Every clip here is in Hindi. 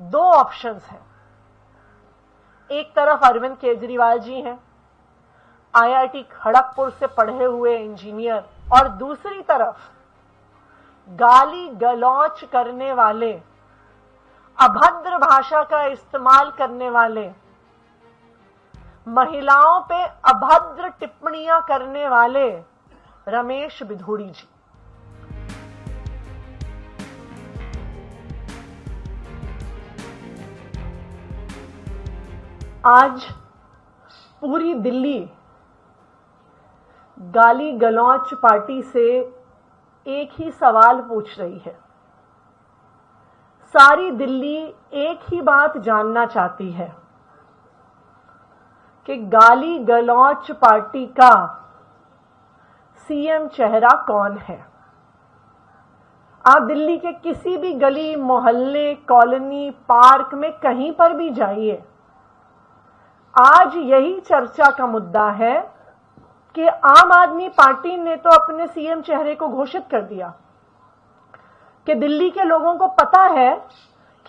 दो ऑप्शंस हैं। एक तरफ अरविंद केजरीवाल जी हैं, आईआईटी खड़गपुर से पढ़े हुए इंजीनियर, और दूसरी तरफ गाली गलौच करने वाले, अभद्र भाषा का इस्तेमाल करने वाले, महिलाओं पे अभद्र टिप्पणियां करने वाले रमेश बिधूड़ी जी। आज पूरी दिल्ली गाली गलौच पार्टी से एक ही सवाल पूछ रही है। सारी दिल्ली एक ही बात जानना चाहती है कि गाली गलौच पार्टी का सीएम चेहरा कौन है। आप दिल्ली के किसी भी गली, मोहल्ले, कॉलोनी, पार्क में कहीं पर भी जाइए, आज यही चर्चा का मुद्दा है कि आम आदमी पार्टी ने तो अपने सीएम चेहरे को घोषित कर दिया कि दिल्ली के लोगों को पता है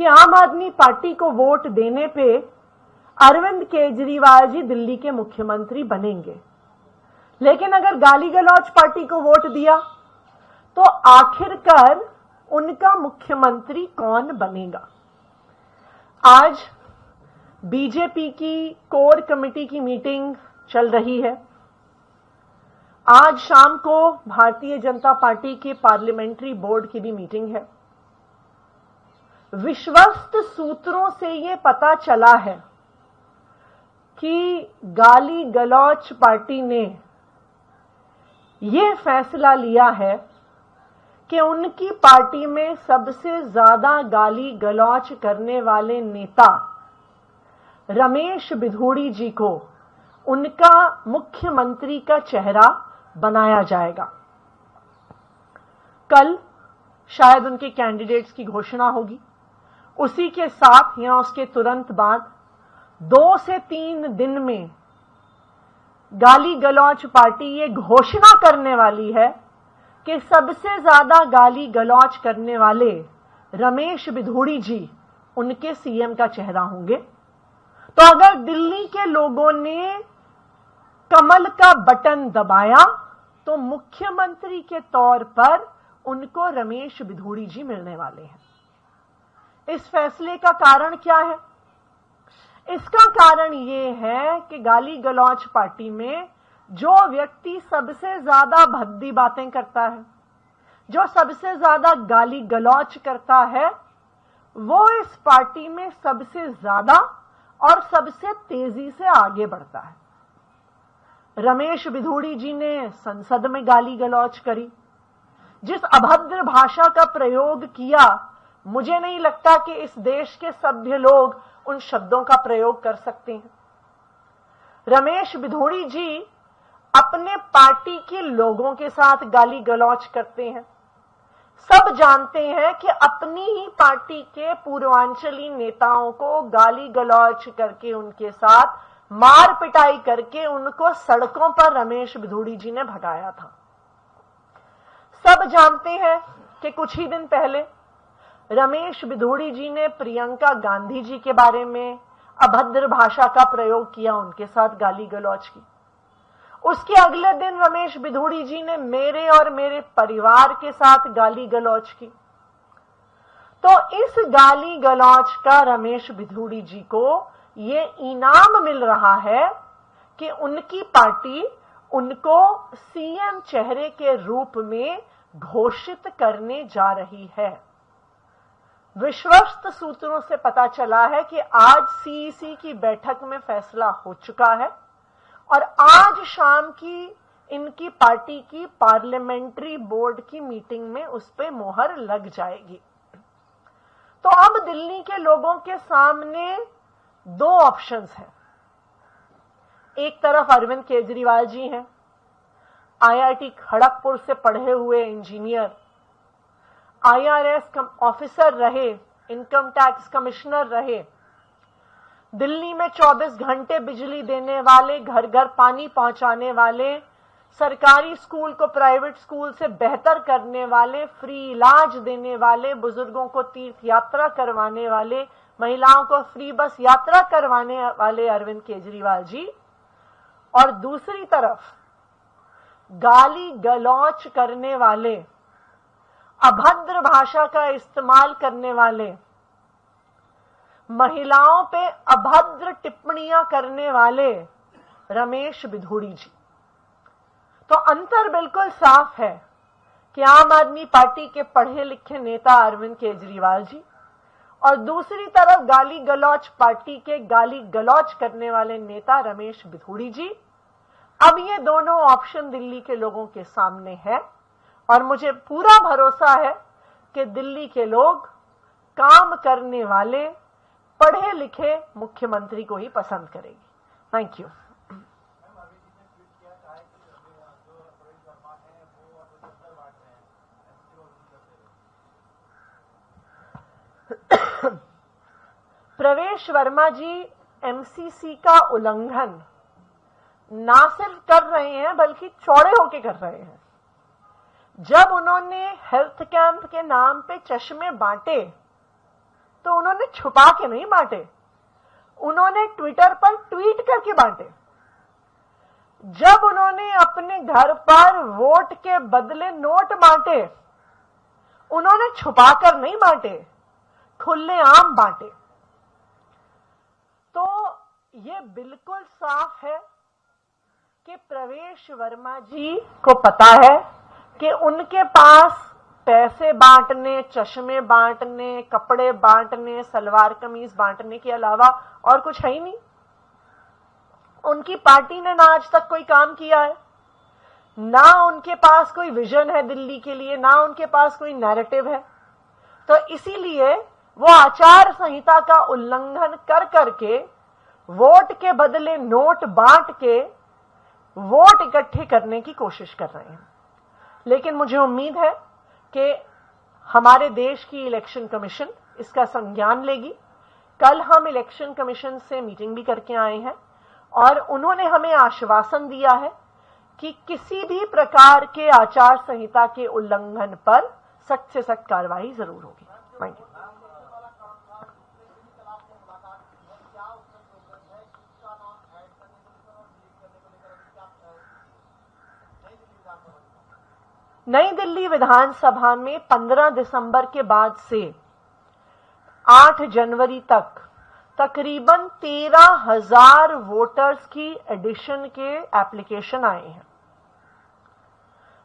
कि आम आदमी पार्टी को वोट देने पे अरविंद केजरीवाल जी दिल्ली के मुख्यमंत्री बनेंगे। लेकिन अगर गाली गलौच पार्टी को वोट दिया तो आखिरकार उनका मुख्यमंत्री कौन बनेगा। आज बीजेपी की कोर कमेटी की मीटिंग चल रही है। आज शाम को भारतीय जनता पार्टी के पार्लियामेंट्री बोर्ड की भी मीटिंग है। विश्वस्त सूत्रों से यह पता चला है कि गाली गलौच पार्टी ने यह फैसला लिया है कि उनकी पार्टी में सबसे ज्यादा गाली गलौच करने वाले नेता रमेश बिधूड़ी जी को उनका मुख्यमंत्री का चेहरा बनाया जाएगा। कल शायद उनके कैंडिडेट्स की घोषणा होगी। उसी के साथ या उसके तुरंत बाद 2 से 3 दिन में गाली गलौच पार्टी ये घोषणा करने वाली है कि सबसे ज्यादा गाली गलौच करने वाले रमेश बिधूड़ी जी उनके सीएम का चेहरा होंगे। तो अगर दिल्ली के लोगों ने कमल का बटन दबाया तो मुख्यमंत्री के तौर पर उनको रमेश बिधूड़ी जी मिलने वाले हैं। इस फैसले का कारण क्या है? इसका कारण यह है कि गाली गलौच पार्टी में जो व्यक्ति सबसे ज्यादा भद्दी बातें करता है, जो सबसे ज्यादा गाली गलौच करता है, वो इस पार्टी में सबसे ज्यादा और सबसे तेजी से आगे बढ़ता है। रमेश बिधूड़ी जी ने संसद में गाली गलौच करी, जिस अभद्र भाषा का प्रयोग किया, मुझे नहीं लगता कि इस देश के सभ्य लोग उन शब्दों का प्रयोग कर सकते हैं। रमेश बिधूड़ी जी अपने पार्टी के लोगों के साथ गाली गलौच करते हैं। सब जानते हैं कि अपनी ही पार्टी के पूर्वांचली नेताओं को गाली गलौच करके, उनके साथ मार पिटाई करके उनको सड़कों पर रमेश बिधूड़ी जी ने भगाया था। सब जानते हैं कि कुछ ही दिन पहले रमेश बिधूड़ी जी ने प्रियंका गांधी जी के बारे में अभद्र भाषा का प्रयोग किया, उनके साथ गाली गलौच की। उसके अगले दिन रमेश बिधूड़ी जी ने मेरे और मेरे परिवार के साथ गाली गलौच की। तो इस गाली गलौच का रमेश बिधूड़ी जी को ये इनाम मिल रहा है कि उनकी पार्टी उनको सीएम चेहरे के रूप में घोषित करने जा रही है। विश्वस्त सूत्रों से पता चला है कि आज सीईसी की बैठक में फैसला हो चुका है और आज शाम की इनकी पार्टी की पार्लियामेंट्री बोर्ड की मीटिंग में उस पे मोहर लग जाएगी। तो अब दिल्ली के लोगों के सामने 2 ऑप्शंस हैं। एक तरफ अरविंद केजरीवाल जी हैं, आईआईटी खड़गपुर से पढ़े हुए इंजीनियर, आईआरएस ऑफिसर रहे, इनकम टैक्स कमिश्नर रहे, दिल्ली में 24 घंटे बिजली देने वाले, घर घर पानी पहुंचाने वाले, सरकारी स्कूल को प्राइवेट स्कूल से बेहतर करने वाले, फ्री इलाज देने वाले, बुजुर्गों को तीर्थ यात्रा करवाने वाले, महिलाओं को फ्री बस यात्रा करवाने वाले अरविंद केजरीवाल जी, और दूसरी तरफ गाली गलौच करने वाले, अभद्र भाषा का इस्तेमाल करने वाले, महिलाओं पे अभद्र टिप्पणियां करने वाले रमेश बिधूड़ी जी। तो अंतर बिल्कुल साफ है कि आम आदमी पार्टी के पढ़े लिखे नेता अरविंद केजरीवाल जी और दूसरी तरफ गाली गलौच पार्टी के गाली गलौच करने वाले नेता रमेश बिधूड़ी जी। अब ये दोनों ऑप्शन दिल्ली के लोगों के सामने है और मुझे पूरा भरोसा है कि दिल्ली के लोग काम करने वाले पढ़े लिखे मुख्यमंत्री को ही पसंद करेंगे। Thank you. प्रवेश वर्मा जी एमसीसी का उल्लंघन ना सिर्फ कर रहे हैं बल्कि चौड़े होके कर रहे हैं। जब उन्होंने हेल्थ कैंप के नाम पे चश्मे बांटे तो उन्होंने छुपा के नहीं बांटे, उन्होंने ट्विटर पर ट्वीट करके बांटे। जब उन्होंने अपने घर पर वोट के बदले नोट बांटे, उन्होंने छुपाकर नहीं बांटे, खुलेआम बांटे। तो ये बिल्कुल साफ है कि प्रवेश वर्मा जी को पता है कि उनके पास पैसे बांटने, चश्मे बांटने, कपड़े बांटने, सलवार कमीज बांटने के अलावा और कुछ है ही नहीं। उनकी पार्टी ने ना आज तक कोई काम किया है, ना उनके पास कोई विजन है दिल्ली के लिए, ना उनके पास कोई नैरेटिव है। तो इसीलिए वो आचार संहिता का उल्लंघन कर करके वोट के बदले नोट बांट के वोट इकट्ठे करने की कोशिश कर रहे हैं। लेकिन मुझे उम्मीद है कि हमारे देश की इलेक्शन कमीशन इसका संज्ञान लेगी। कल हम इलेक्शन कमीशन से मीटिंग भी करके आए हैं और उन्होंने हमें आश्वासन दिया है कि किसी भी प्रकार के आचार संहिता के उल्लंघन पर सख्त से सख्त कार्रवाई जरूर होगी। Thank you. नई दिल्ली विधानसभा में 15 दिसंबर के बाद से 8 जनवरी तक तकरीबन 13,000 वोटर्स की एडिशन के एप्लीकेशन आए हैं।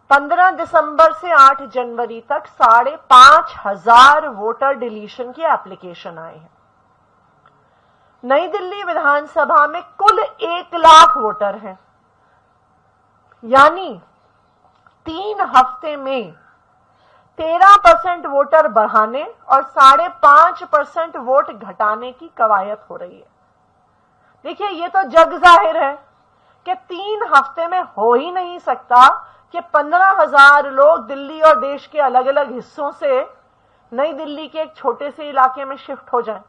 15 दिसंबर से 8 जनवरी तक 5,500 वोटर डिलीशन के एप्लीकेशन आए हैं। नई दिल्ली विधानसभा में कुल 1 लाख वोटर हैं, यानी 3 हफ्ते में 13% वोटर बढ़ाने और 5.5% वोट घटाने की कवायद हो रही है। देखिए, ये तो जग जाहिर है कि 3 हफ्ते में हो ही नहीं सकता कि 15,000 लोग दिल्ली और देश के अलग अलग हिस्सों से नई दिल्ली के एक छोटे से इलाके में शिफ्ट हो जाएं।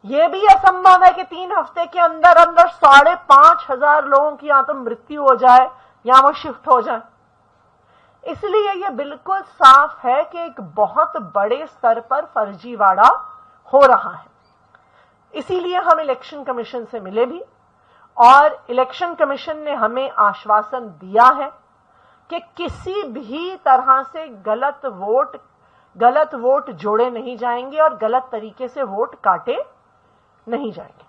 यह भी असंभव है कि 3 हफ्ते के अंदर अंदर 5,500 लोगों की या तो मृत्यु हो जाए या वो शिफ्ट हो जाए। इसलिए यह बिल्कुल साफ है कि एक बहुत बड़े स्तर पर फर्जीवाड़ा हो रहा है। इसीलिए हम इलेक्शन कमीशन से मिले भी और इलेक्शन कमीशन ने हमें आश्वासन दिया है कि किसी भी तरह से गलत वोट जोड़े नहीं जाएंगे और गलत तरीके से वोट काटे नहीं जाएंगे।